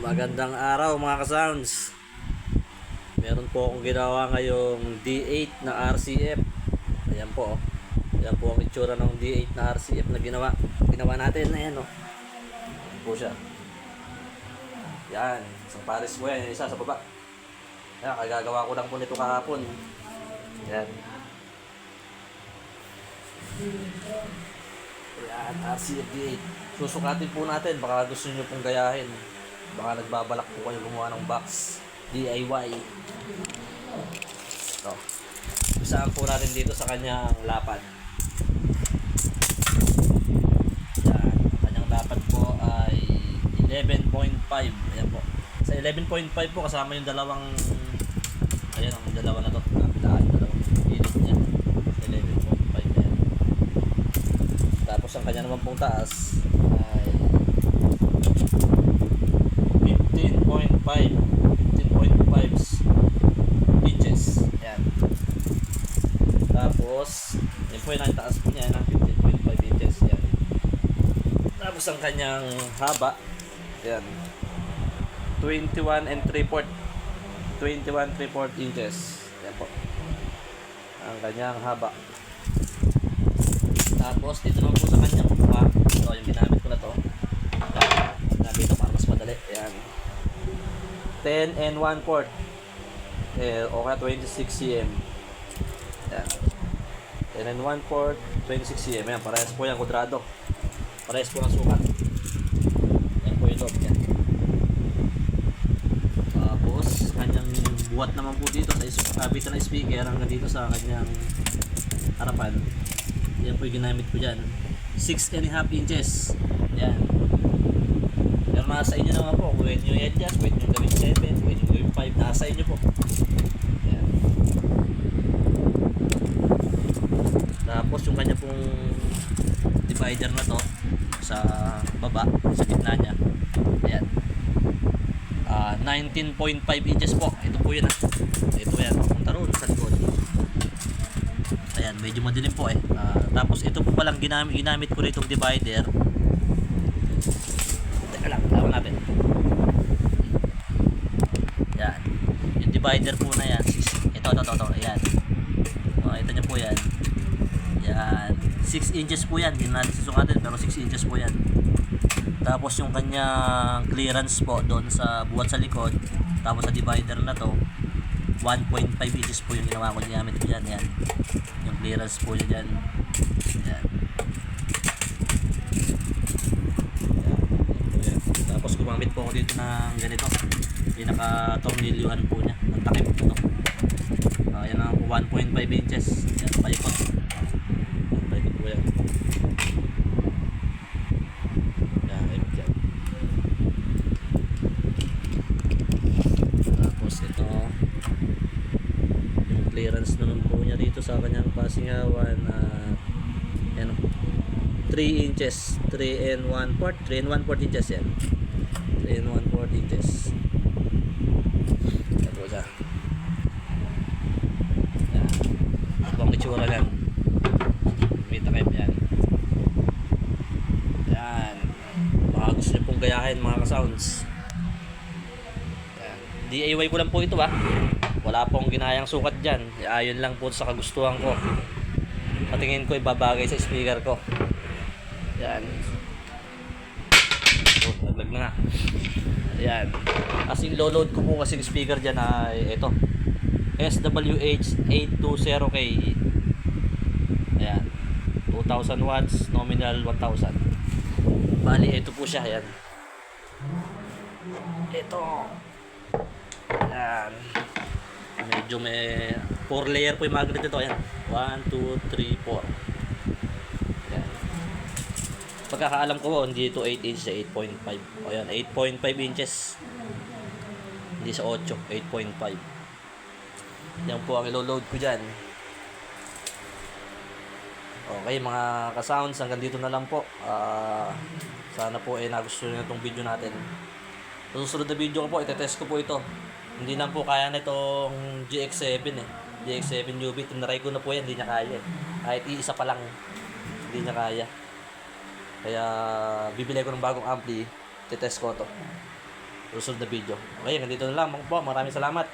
Magandang araw mga ka-sounds. Meron po akong ginawa ngayong D8 na RCF. Ayan po. Ayan po ang itsura ng D8 na RCF na ginawa natin. Ayan o. Ayan po siya. Yan. Isang pares po yan. Isa sa baba. Ayan. Kagagawa ko lang po nito kahapon. Ayan. Ayan. RCF D8. Susukatin po natin. Baka gusto nyo pong gayahin. Baka nagbabalak po kayo gumawa ng box DIY. Ito. Isaan po natin dito sa kanyang lapad. Yan. Kanyang lapad po ay 11.5. Ayan po. Sa 11.5 po kasama yung dalawang, ayan ang dalawa na to. Kapilaan, dalawang unit niya. 11.5 ayan. Tapos ang kanya naman pong taas ay 15.5 inches. Ayan. Tapos, yun po yun ang taas po niya ng 15.5 inches. Ayan. Tapos ang kanyang haba, ayan, 21 3/4 inches. Ayan po. Ang kanyang haba. Tapos, dito naman po sa kanyang mukha. Ito, yung ginamit ko na to. Ginamit ito para mas madali. Ayan. 10 1/4 o kaya 26 cm. Yan. 10 1/4 26 cm. Yan, parehas po yan kudrado. Parehas po ng sukat. Yan po yung loob yan. Tapos kanyang buhat naman po dito sa kabitan ng speaker hanggang dito sa kanyang harapan. Yan po yung ginamit ko dyan, 6.5 inches. Yan. Pero nasa inyo naman po, kung nyo yan dyan, pwede nyo gawin 7, pwede nyo gawin 5, nasa inyo po. Yan. Tapos yung kanya pong divider na to sa baba, sa gitna nya, ayan, 19.5 inches po. Ito po yun ito yan, punta roon sa likod. Ayan, medyo madilim po tapos ito po palang ginamit ko rito divider. Lawan natin. Yan. Yung divider po na yan. Ito. Ayan. Ito nyo po yan. Yan. 6 inches po yan. Hindi natin susukatin pero 6 inches po yan. Tapos yung kanyang clearance po doon sa buhat sa likod. Tapos sa divider na to 1.5 inches po yung ginawa ko. Ginamit ko yan. Yan. Yung clearance po yun yan. Yan. Tapos gumamit po ako dito ng ganito, pinaka-tornilyuhan po niya ng takip ito. Yan ang 1.5 inches. Yan, paikot. Paikot po yan. Yan, paikot yan. Tapos ito yung clearance naman po niya dito sa kanyang pasingawan. Yan, 3 inches, 3 1/4 inches yan. 3 1/4 inches. Yan po siya. Yan. Ito ang itsura yan. May takip yan. Yan. Baka gusto nyo pong gayahin mga ka-sounds. Yan. DIY ko lang po ito wala pong ginayang sukat dyan. Ayon lang po sa kagustuhan ko. Patingin ko ibabagay sa speaker ko. Yan. Naglag na nga. Ayan. As in load ko po kasing speaker dyan ay ito, SWH820K. Ayan. 2000 watts, nominal 1000. Bali ito po siya. Ayan. Ito. Ayan. Medyo may 4 layer po yung magnet ito. Ayan. 1, 2, 3, 4. Pagkakaalam ko hindi ito 8 inches, 8.5. O yan, 8.5 inches. Hindi sa 8, 8.5. Yan po ang ilo-load ko dyan. Okay mga ka-sounds, hanggang dito na lang po. Sana po nagustuhan nyo itong video natin. Sa susunod na video ko po, itetest ko po ito. Hindi lang po kaya na itong GX7 GX7 UV. Tinaray ko na po yan, hindi niya kaya Kahit iisa pa lang, hindi niya kaya. Kaya bibili ko ng bagong ampli, titest ko to. susunod na video. Okay, ganito na lang po. Maraming salamat.